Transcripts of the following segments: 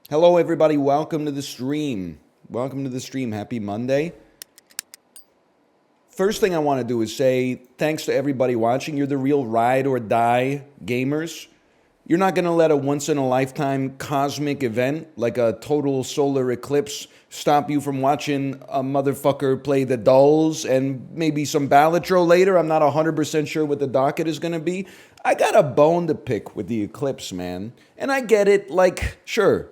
Hello, everybody. Welcome to the stream. Welcome to the stream. Happy Monday. First thing I want to do is say thanks to everybody watching. You're the real ride or die gamers. You're not going to let a once in a lifetime cosmic event like a total solar eclipse stop you from watching a motherfucker play the Dulls and maybe some Balatro later. I'm not 100% sure what the docket is going to be. I got a bone to pick with the eclipse, man. And I get it, like, sure.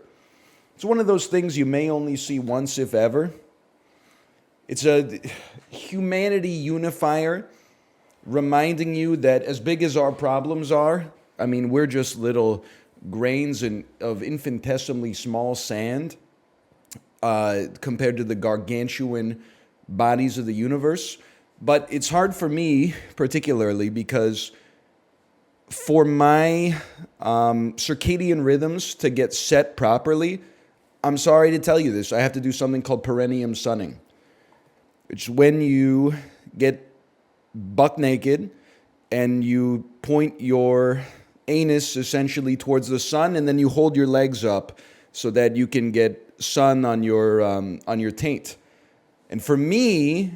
It's one of those things you may only see once, if ever. It's a humanity unifier reminding you that as big as our problems are, I mean, we're just little grains of infinitesimally small sand compared to the gargantuan bodies of the universe. But it's hard for me, particularly, because for my circadian rhythms to get set properly, I'm sorry to tell you this, I have to do something called perineum sunning. It's when you get buck naked and you point your anus essentially towards the sun, and then you hold your legs up so that you can get sun on your taint. And for me,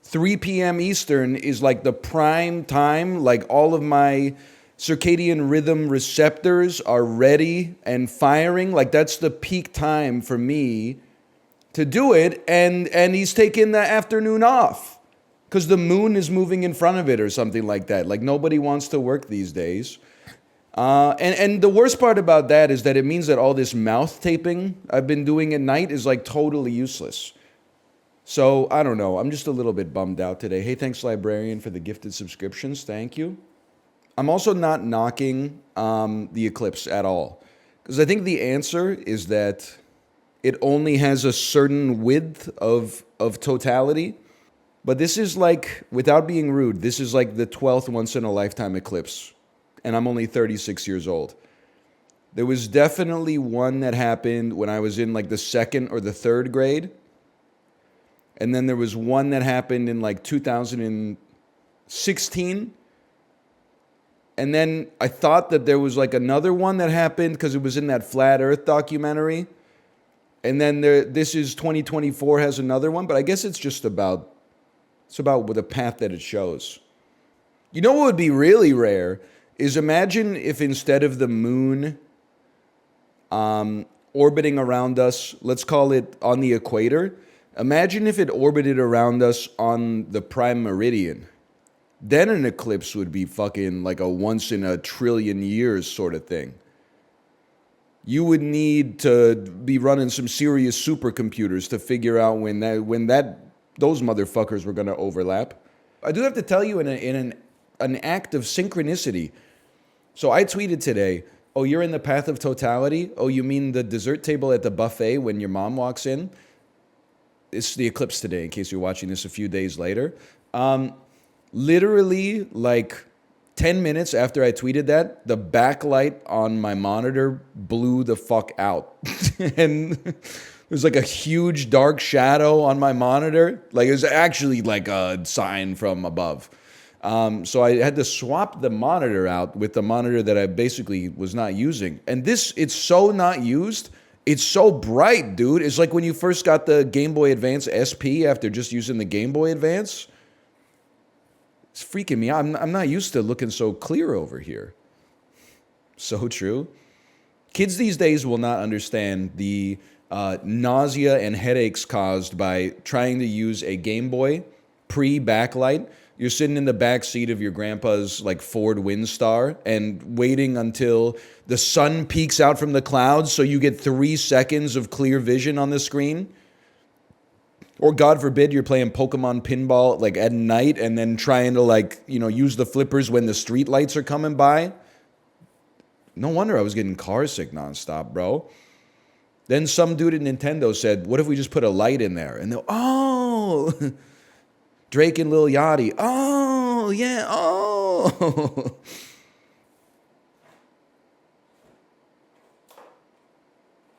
3 p.m. Eastern is like the prime time, like all of my circadian rhythm receptors are ready and firing. Like that's the peak time for me to do it. And he's taking the afternoon off because the moon is moving in front of it or something like that. Like nobody wants to work these days. And the worst part about that is that it means that all this mouth taping I've been doing at night is like totally useless. So I don't know. I'm just a little bit bummed out today. Hey, thanks Librarian for the gifted subscriptions. Thank you. I'm also not knocking the eclipse at all, because I think the answer is that it only has a certain width of totality. But this is like, without being rude, this is like the 12th once in a lifetime eclipse, and I'm only 36 years old. There was definitely one that happened when I was in like the second or the third grade, and then there was one that happened in like 2016. And then I thought that there was like another one that happened because it was in that Flat Earth documentary. And then this is 2024 has another one, but I guess it's just about the path that it shows. You know what would be really rare is imagine if instead of the moon orbiting around us, let's call it on the equator, imagine if it orbited around us on the prime meridian. Then an eclipse would be fucking like a once in a trillion years sort of thing. You would need to be running some serious supercomputers to figure out when those motherfuckers were going to overlap. I do have to tell you in an act of synchronicity. So I tweeted today, oh, you're in the path of totality? Oh, you mean the dessert table at the buffet when your mom walks in? It's the eclipse today, in case you're watching this a few days later. Literally, like 10 minutes after I tweeted that, the backlight on my monitor blew the fuck out. And there's like a huge dark shadow on my monitor. Like it was actually like a sign from above. So I had to swap the monitor out with the monitor that I basically was not using. And it's so not used. It's so bright, dude. It's like when you first got the Game Boy Advance SP after just using the Game Boy Advance. It's freaking me out. I'm not used to looking so clear over here. So true. Kids these days will not understand the nausea and headaches caused by trying to use a Game Boy pre-backlight. You're sitting in the back seat of your grandpa's like Ford Windstar and waiting until the sun peeks out from the clouds so you get 3 seconds of clear vision on the screen. Or God forbid you're playing Pokemon pinball like at night and then trying to like, use the flippers when the street lights are coming by. No wonder I was getting car sick nonstop, bro. Then some dude at Nintendo said, what if we just put a light in there? And they'll, oh, Drake and Lil Yachty. Oh, yeah, oh.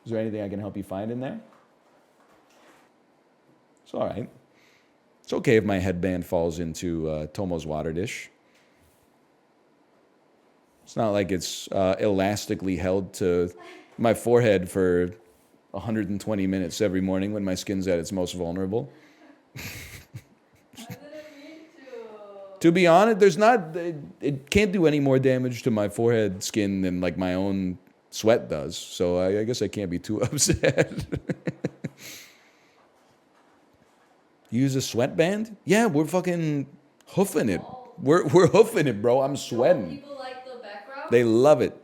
Is there anything I can help you find in there? It's all right. It's okay if my headband falls into Tomo's water dish. It's not like it's elastically held to my forehead for 120 minutes every morning when my skin's at its most vulnerable. To be honest, it can't do any more damage to my forehead skin than like my own sweat does. So I guess I can't be too upset. Use a sweatband? Yeah, we're fucking hoofing it. We're hoofing it, bro. I'm sweating. People like the background? They love it.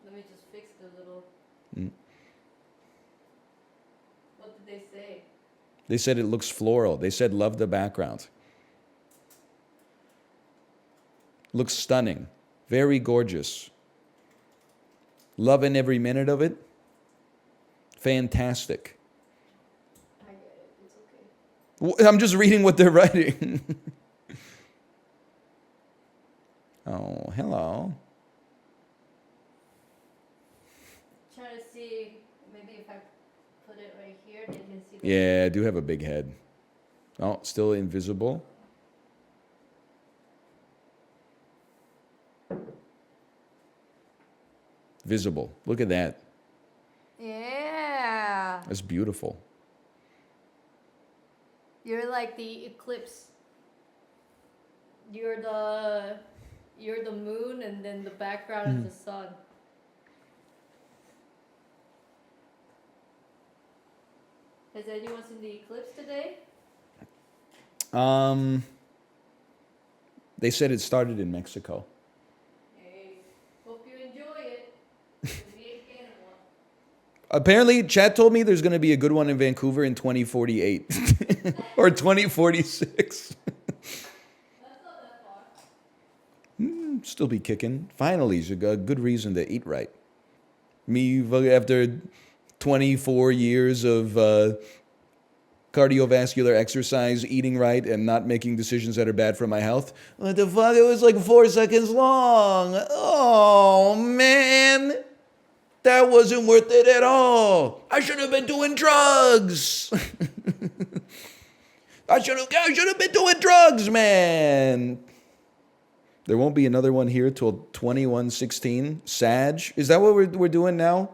Let me just fix the little... What did they say? They said it looks floral. They said love the background. Looks stunning. Very gorgeous. Loving every minute of it. Fantastic. I get it. It's okay. I'm just reading what they're writing. Oh, hello. Trying to see, maybe if I put it right here, they can see. Yeah, I do have a big head. Oh, still invisible. Visible. Look at that. Yeah. That's beautiful. You're like the eclipse. You're the moon, and then the background is the sun. Has anyone seen the eclipse today? They said it started in Mexico. Hey, hope you enjoy it. We ain't getting one. Apparently, Chad told me there's going to be a good one in Vancouver in 2048 or 2046. That's not that far. Still be kicking. Finally, it's a good reason to eat right. Me, after 24 years of cardiovascular exercise, eating right, and not making decisions that are bad for my health. What the fuck? It was like 4 seconds long. Oh, man. That wasn't worth it at all. I should have been doing drugs. I should have been doing drugs, man. There won't be another one here till 2116. Sag. Is that what we're doing now?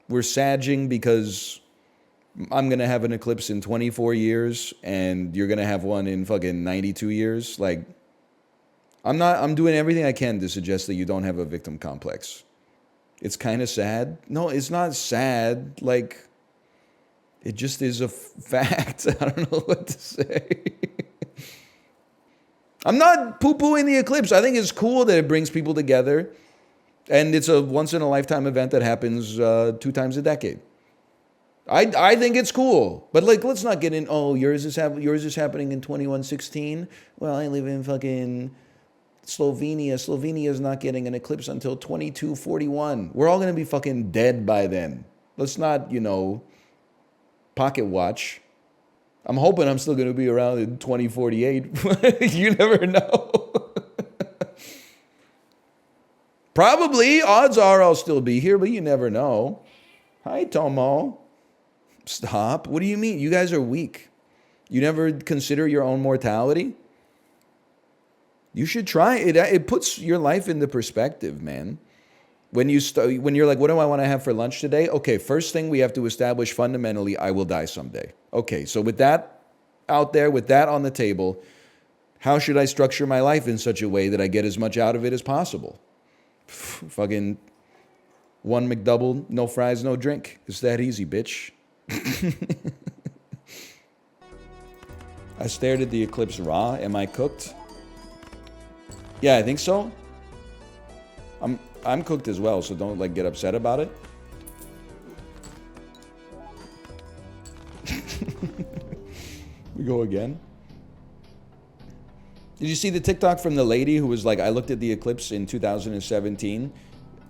We're sagging because I'm going to have an eclipse in 24 years and you're going to have one in fucking 92 years. Like, I'm doing everything I can to suggest that you don't have a victim complex. It's kind of sad. No, it's not sad. Like, it just is a fact. I don't know what to say. I'm not poo-pooing the eclipse. I think it's cool that it brings people together. And it's a once-in-a-lifetime event that happens 2 times a decade. I think it's cool. But, like, let's not get in, oh, yours is happening in 2116? Well, I live in fucking Slovenia. Slovenia is not getting an eclipse until 2241. We're all going to be fucking dead by then. Let's not, pocket watch. I'm hoping I'm still going to be around in 2048. You never know. Probably. Odds are I'll still be here, but you never know. Hi, Tomo. Stop. What do you mean? You guys are weak. You never consider your own mortality? You should try it. It puts your life into perspective, man. When you're like, what do I want to have for lunch today? Okay, first thing we have to establish fundamentally, I will die someday. Okay, so with that out there, with that on the table, how should I structure my life in such a way that I get as much out of it as possible? Fucking 1 McDouble, no fries, no drink. It's that easy, bitch. I stared at the eclipse raw. Am I cooked? Yeah, I think so. I'm cooked as well, so don't get upset about it. We go again. Did you see the TikTok from the lady who was like, I looked at the eclipse in 2017,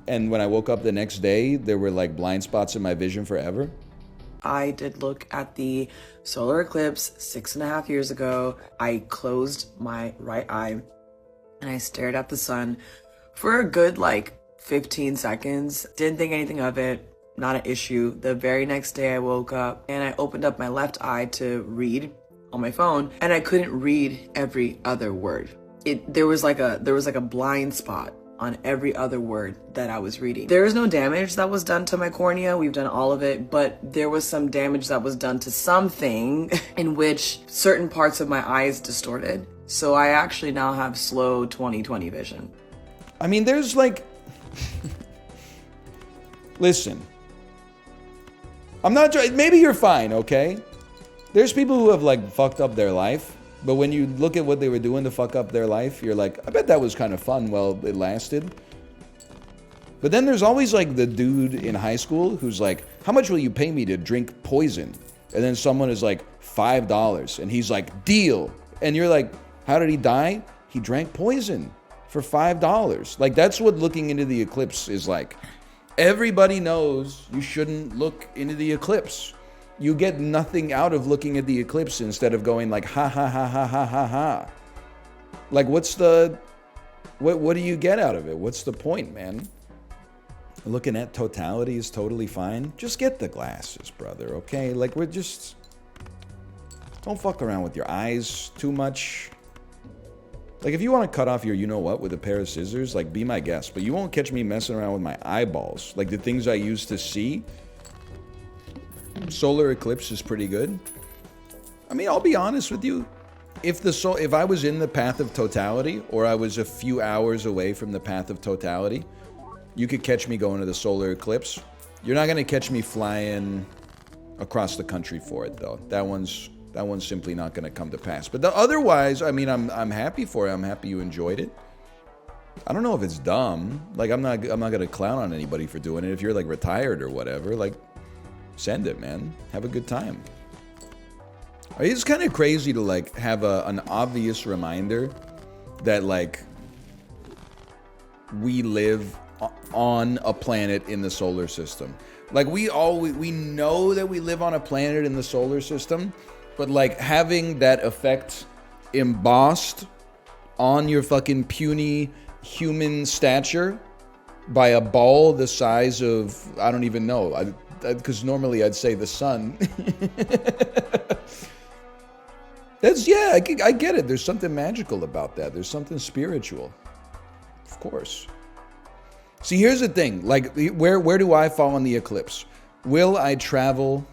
and when I woke up the next day, there were like blind spots in my vision forever? I did look at the solar eclipse 6.5 years ago. I closed my right eye and I stared at the sun for a good 15 seconds. Didn't think anything of it, not an issue. The very next day I woke up and I opened up my left eye to read on my phone and I couldn't read every other word. There was like a blind spot on every other word that I was reading. There is no damage that was done to my cornea. We've done all of it, but there was some damage that was done to something in which certain parts of my eyes distorted. So I actually now have slow 20/20 vision. I mean, there's like... Listen. I'm not... Maybe you're fine, okay? There's people who have like fucked up their life, but when you look at what they were doing to fuck up their life, you're like, I bet that was kind of fun while it lasted. But then there's always like the dude in high school who's like, how much will you pay me to drink poison? And then someone is like, $5. And he's like, deal. And you're like, how did he die? He drank poison for $5. Like, that's what looking into the eclipse is like. Everybody knows you shouldn't look into the eclipse. You get nothing out of looking at the eclipse instead of going like, ha ha ha ha ha ha ha. Like, what's the... What do you get out of it? What's the point, man? Looking at totality is totally fine. Just get the glasses, brother, okay? Like, we're just... Don't fuck around with your eyes too much. Like, if you want to cut off your you-know-what with a pair of scissors, like, be my guest. But you won't catch me messing around with my eyeballs. Like, the things I use to see. Solar eclipse is pretty good. I mean, I'll be honest with you. If I was in the path of totality, or I was a few hours away from the path of totality, you could catch me going to the solar eclipse. You're not going to catch me flying across the country for it, though. That one's simply not going to come to pass. But otherwise, I mean, I'm happy for it. I'm happy you enjoyed it. I don't know if it's dumb. Like, I'm not going to clown on anybody for doing it. If you're like retired or whatever, like, send it, man. Have a good time. It's kind of crazy to like have an obvious reminder that like we live on a planet in the solar system. Like we know that we live on a planet in the solar system, but like having that effect embossed on your fucking puny human stature by a ball the size of, I don't even know, because normally I'd say the sun. I get it. There's something magical about that. There's something spiritual. Of course. See, here's the thing. Like, where do I fall on the eclipse? Will I travel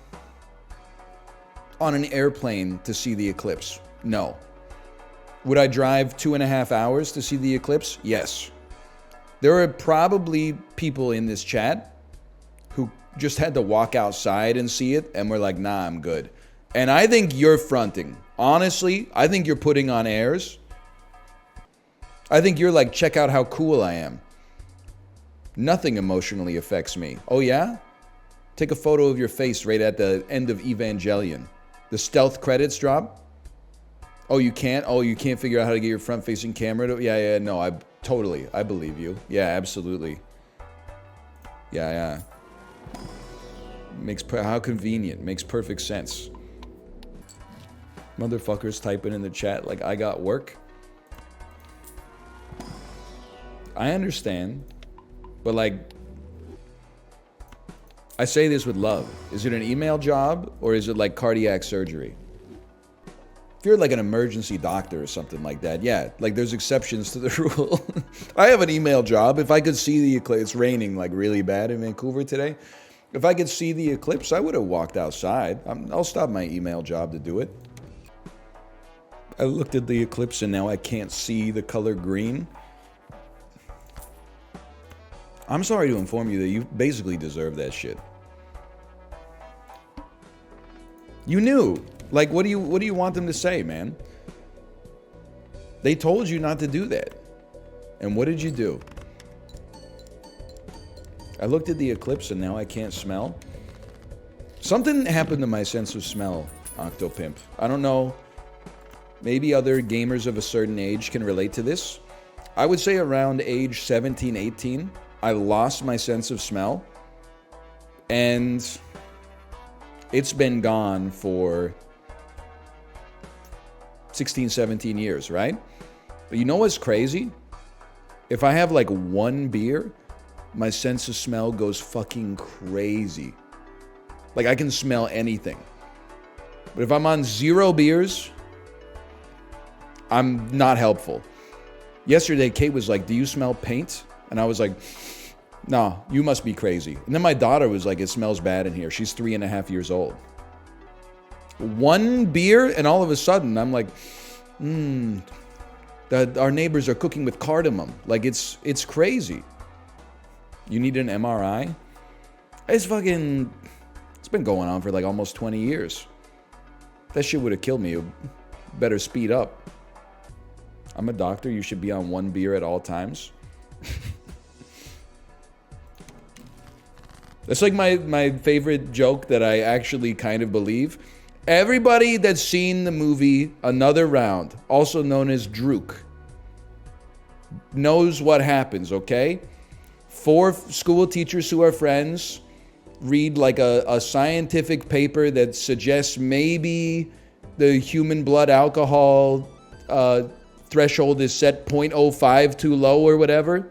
on an airplane to see the eclipse? No. Would I drive 2.5 hours to see the eclipse? Yes. There are probably people in this chat who just had to walk outside and see it and were like, nah, I'm good. And I think you're fronting. Honestly, I think you're putting on airs. I think you're like, check out how cool I am. Nothing emotionally affects me. Oh yeah? Take a photo of your face right at the end of Evangelion. The stealth credits drop. Oh, you can't? Oh, you can't figure out how to get your front-facing camera to... Yeah, no, I believe you. Yeah, absolutely. Yeah. How convenient. Makes perfect sense. Motherfuckers typing in the chat like, I got work. I understand. But like, I say this with love. Is it an email job or is it like cardiac surgery? If you're like an emergency doctor or something like that, yeah, like there's exceptions to the rule. I have an email job. If I could see the eclipse, it's raining like really bad in Vancouver today. If I could see the eclipse, I would have walked outside. I'll stop my email job to do it. I looked at the eclipse and now I can't see the color green. I'm sorry to inform you that you basically deserve that shit. You knew. Like, what do you want them to say, man? They told you not to do that. And what did you do? I looked at the eclipse and now I can't smell. Something happened to my sense of smell, Octopimp. I don't know. Maybe other gamers of a certain age can relate to this. I would say around age 17, 18, I lost my sense of smell. And it's been gone for 16, 17 years, right? But you know what's crazy? If I have like one beer, my sense of smell goes fucking crazy. Like I can smell anything. But if I'm on 0 beers, I'm not helpful. Yesterday, Kate was like, do you smell paint? And I was like, no, you must be crazy. And then my daughter was like, it smells bad in here. She's 3.5 years old. One beer, and all of a sudden, I'm like, our neighbors are cooking with cardamom. Like, it's crazy. You need an MRI? It's been going on for like almost 20 years. That shit would have killed me. Better speed up. I'm a doctor. You should be on one beer at all times. That's like my favorite joke that I actually kind of believe. Everybody that's seen the movie Another Round, also known as Drook, knows what happens, okay? 4 school teachers who are friends read like a scientific paper that suggests maybe the human blood alcohol threshold is set 0.05 too low or whatever.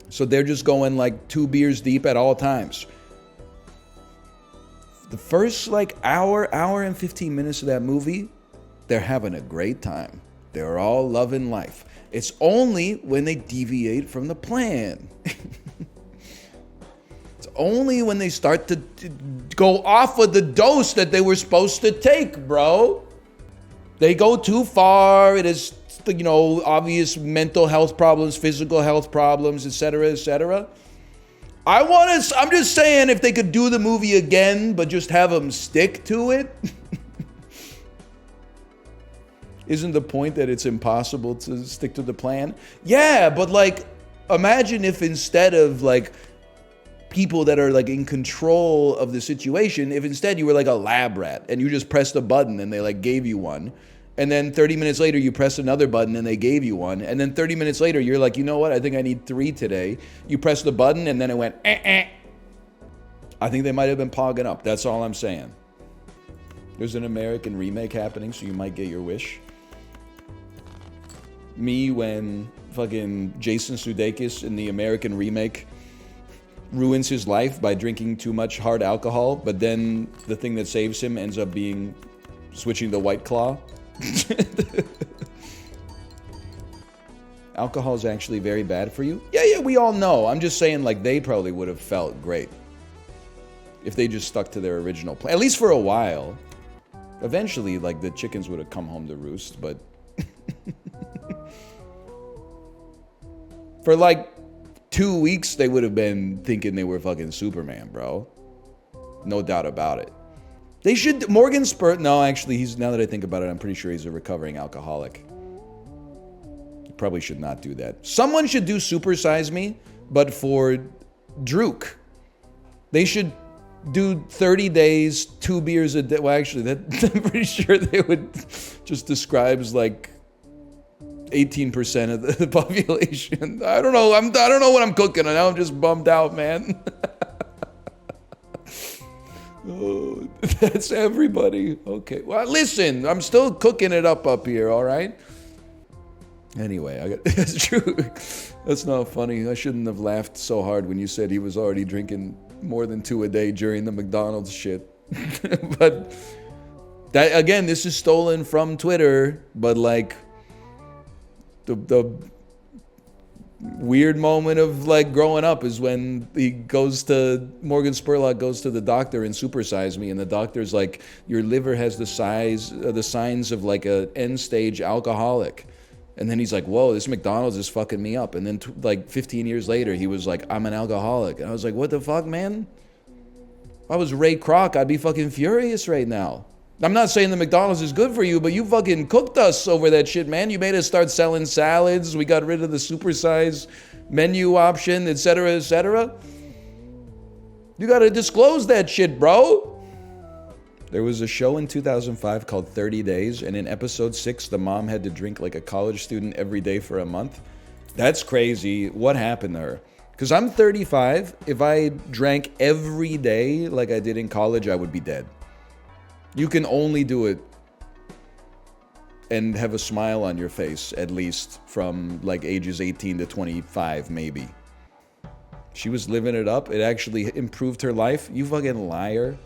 So they're just going like 2 beers deep at all times. The first like hour and 15 minutes of that movie, they're having a great time. They're all loving life. It's only when they deviate from the plan. It's only when they start to go off of the dose that they were supposed to take, bro. They go too far. It is, obvious mental health problems, physical health problems, etc., etc. I'm just saying, if they could do the movie again, but just have them stick to it. Isn't the point that it's impossible to stick to the plan? Yeah, but like, imagine if instead of like people that are like in control of the situation, if instead you were like a lab rat and you just pressed a button and they like gave you one. And then 30 minutes later, you press another button and they gave you one. And then 30 minutes later, you're like, you know what? I think I need 3 today. You press the button and then it went, I think they might have been pogging up. That's all I'm saying. There's an American remake happening, so you might get your wish. Me when fucking Jason Sudeikis in the American remake ruins his life by drinking too much hard alcohol, but then the thing that saves him ends up being switching to White Claw. Alcohol is actually very bad for you. Yeah, we all know. I'm just saying, like, they probably would have felt great if they just stuck to their original plan, at least for a while. Eventually, like, the chickens would have come home to roost, but for like 2 weeks, they would have been thinking they were fucking Superman, bro. No doubt about it. They should, Morgan Spurt, no, actually, now that I think about it, I'm pretty sure he's a recovering alcoholic. Probably should not do that. Someone should do Super Size Me, but for Drook. They should do 30 days, 2 beers a day. Well, actually, I'm pretty sure they would just describes like 18% of the population. I don't know. I don't know what I'm cooking. Now I'm just bummed out, man. Oh, that's everybody. Okay. Well, listen, I'm still cooking it up here, all right? Anyway, that's true. That's not funny. I shouldn't have laughed so hard when you said he was already drinking more than 2 a day during the McDonald's shit. But that, again, this is stolen from Twitter, but like the weird moment of like growing up is when Morgan Spurlock goes to the doctor and Super Size Me, and the doctor's like, your liver has the signs of like a end stage alcoholic. And then he's like, whoa, this McDonald's is fucking me up. And then like 15 years later, he was like, I'm an alcoholic. And I was like, what the fuck, man? If I was Ray Kroc, I'd be fucking furious right now. I'm not saying the McDonald's is good for you, but you fucking cooked us over that shit, man. You made us start selling salads. We got rid of the supersize menu option, etc., etc. You got to disclose that shit, bro. There was a show in 2005 called 30 Days, and in episode 6, the mom had to drink like a college student every day for a month. That's crazy. What happened to her? Because I'm 35. If I drank every day like I did in college, I would be dead. You can only do it and have a smile on your face, at least from like ages 18 to 25, maybe. She was living it up. It actually improved her life. You fucking liar.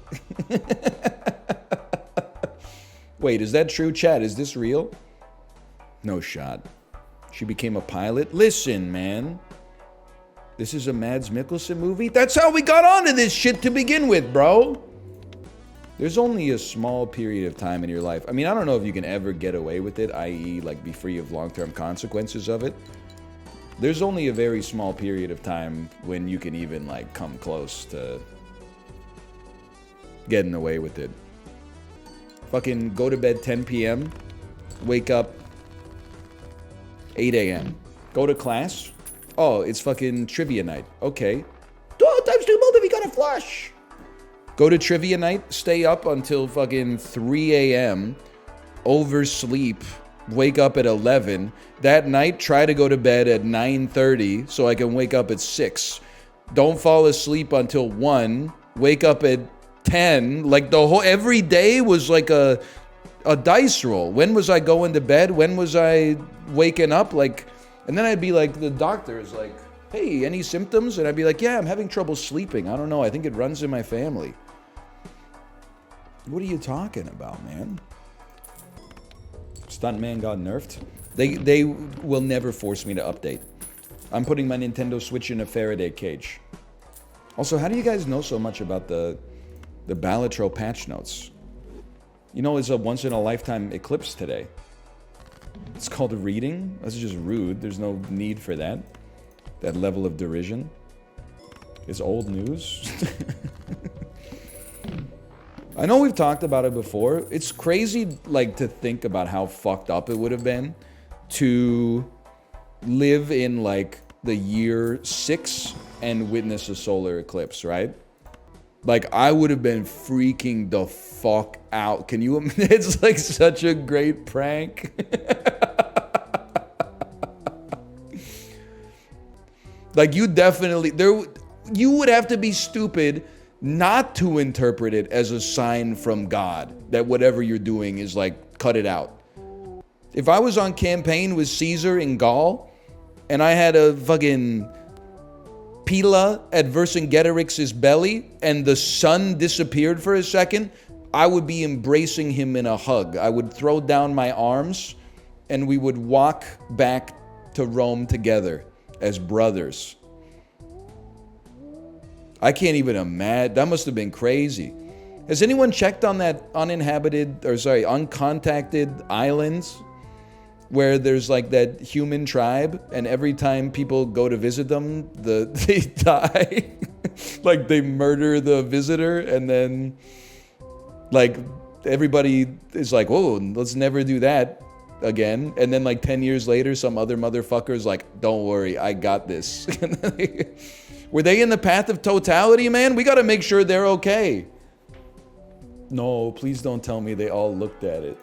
Wait, is that true, chat? Is this real? No shot. She became a pilot? Listen, man. This is a Mads Mikkelsen movie? That's how we got onto this shit to begin with, bro. There's only a small period of time in your life. I mean, I don't know if you can ever get away with it, i.e. like be free of long-term consequences of it. There's only a very small period of time when you can even like come close to getting away with it. Fucking go to bed 10 p.m., wake up 8 a.m., go to class. Oh, it's fucking trivia night. Okay. 12 times 2 multiple, got a flush. Go to trivia night, stay up until fucking 3 a.m., oversleep, wake up at 11. That night, try to go to bed at 9:30 so I can wake up at 6. Don't fall asleep until 1. Wake up at 10. Like the whole, every day was like a dice roll. When was I going to bed? When was I waking up? Like, and then I'd be like, the doctor is like, hey, any symptoms? And I'd be like, yeah, I'm having trouble sleeping. I don't know. I think it runs in my family. What are you talking about, man? Stuntman got nerfed. They will never force me to update. I'm putting my Nintendo Switch in a Faraday cage. Also, how do you guys know so much about the Balatro patch notes? You know, it's a once-in-a-lifetime eclipse today. It's called a reading. That's just rude. There's no need for that. That level of derision. It's old news. I know we've talked about it before. It's crazy, like, to think about how fucked up it would have been to live in, like, the year 6 and witness a solar eclipse, right? Like, I would have been freaking the fuck out. Can you imagine? It's like such a great prank. Like, you definitely, you would have to be stupid not to interpret it as a sign from God that whatever you're doing is like, cut it out. If I was on campaign with Caesar in Gaul and I had a fucking Pila at Vercingetorix's belly and the sun disappeared for a second, I would be embracing him in a hug. I would throw down my arms and we would walk back to Rome together as brothers. I can't even imagine. That must have been crazy. Has anyone checked on that uncontacted islands where there's like that human tribe and every time people go to visit them, they die? Like they murder the visitor and then like everybody is like, whoa, let's never do that again. And then like 10 years later, some other motherfucker's like, don't worry, I got this. Were they in the path of totality, man? We got to make sure they're okay. No, please don't tell me they all looked at it.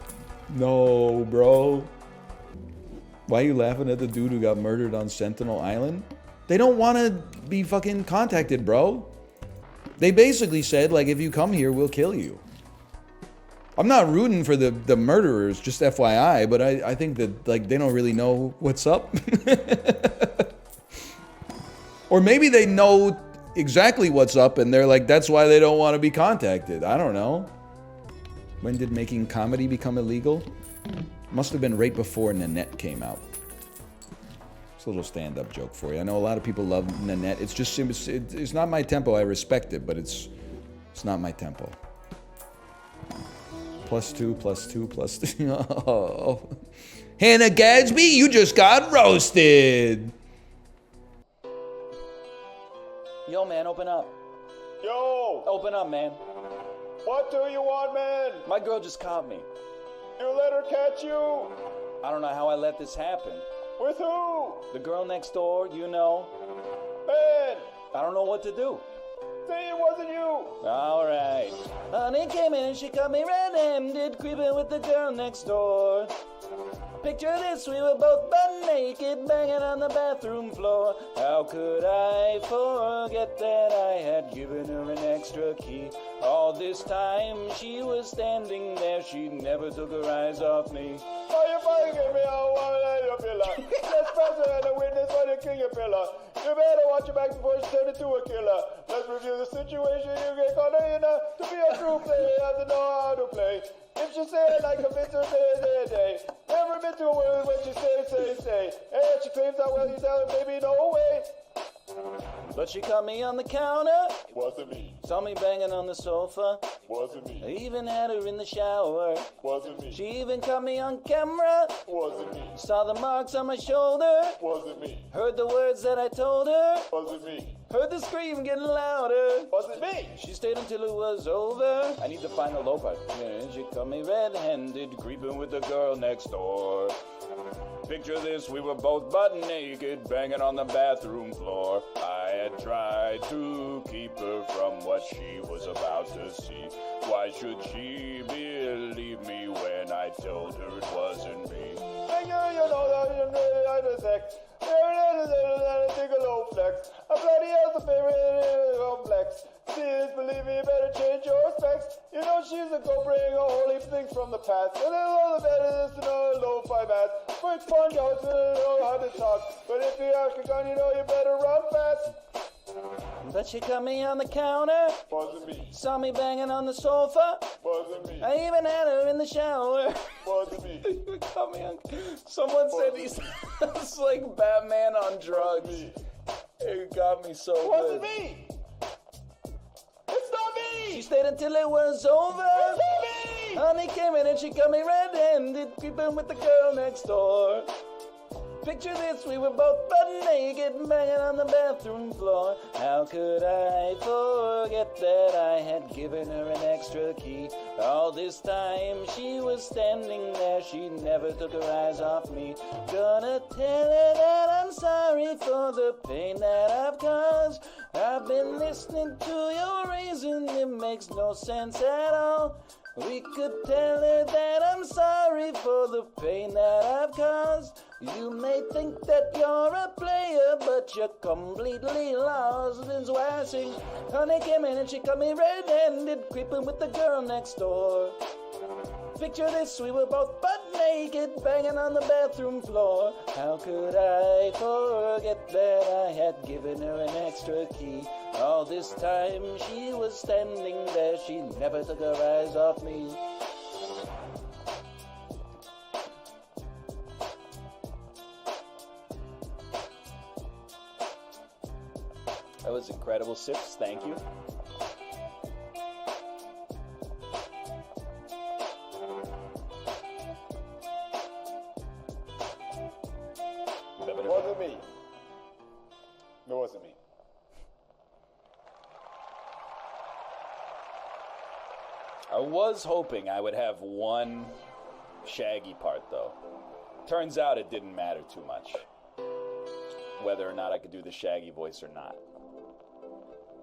No, bro. Why are you laughing at the dude who got murdered on Sentinel Island? They don't want to be fucking contacted, bro. They basically said, like, if you come here, we'll kill you. I'm not rooting for the murderers, just FYI, but I think that, like, they don't really know what's up. Or maybe they know exactly what's up and they're like, that's why they don't want to be contacted. I don't know. When did making comedy become illegal? Must have been right before Nanette came out. It's a little stand-up joke for you. I know a lot of people love Nanette. It's just, it's not my tempo. I respect it, but it's not my tempo. +2, +2, +2. Oh. Hannah Gadsby, you just got roasted. Yo, man, open up. Yo! Open up, man. What do you want, man? My girl just caught me. You let her catch you? I don't know how I let this happen. With who? The girl next door, you know. Man! I don't know what to do. Say it wasn't you! Alright. Honey came in and she got me red-handed, creeping with the girl next door. Picture this, we were both butt naked, banging on the bathroom floor. How could I forget that I had given her an extra key? All this time she was standing there, she never took her eyes off me. Why you fucking me out while I your pillar? Let's press her and a witness for the king of pillar. You better watch your back before she turn into a killer. Let's review the situation, you get caught in to be a true player, you have to know how to play. If she say it like a bitch, say. Never been to a word when she say. And she claims that well, you tell her, baby, no way. But she caught me on the counter, Wasn't me. saw me banging on the sofa, Wasn't I me. even had her in the shower. Wasn't me. She even caught me on camera, Wasn't me. saw the marks on my shoulder, Wasn't me. heard the words that I told her, Wasn't me. heard the scream getting louder. Wasn't me. She stayed until it was over. I need to find the low part. Yeah, she caught me red-handed, creeping with the girl next door. Picture this, we were both butt naked, banging on the bathroom floor. I had tried to keep her from what she was about to see. Why should she believe me when I told her it wasn't me? And you know that I'm really out of sex. Take a low flex. I'm bloody as a favorite complex. Sis, believe me, better change your specs. You know she's a go bring a whole heap of things from the past. And then all the better is to know low-fi math. Quick sponge out to know how to talk. But if you ask a gun, you know you better run fast. But she caught me on the counter, Wasn't me. saw me banging on the sofa, Wasn't me. I even had her in the shower. Wasn't me. Caught me on. Someone said he sounds like Batman on drugs. It got me so Wasn't good. me. It's not She me. stayed until it was over. It's not me. Honey came in and she got me red-handed, creeping with the girl next door. Picture this, we were both butt naked, banging on the bathroom floor. How could I forget that I had given her an extra key? All this time she was standing there, she never took her eyes off me. Gonna tell her that I'm sorry for the pain that I've caused. I've been listening to your reason, it makes no sense at all. We could tell her that I'm sorry for the pain that I've caused. You may think that you're a player, but you're completely lost. That's why I sing, honey came in and she got me red-handed, creeping with the girl next door. Picture this, we were both butt naked, banging on the bathroom floor. How could I forget that I had given her an extra key? All this time she was standing there, she never took her eyes off me. That was incredible, Sips, thank you. Wasn't me. No, it wasn't me. I was hoping I would have one Shaggy part, though. Turns out it didn't matter too much, whether or not I could do the Shaggy voice or not.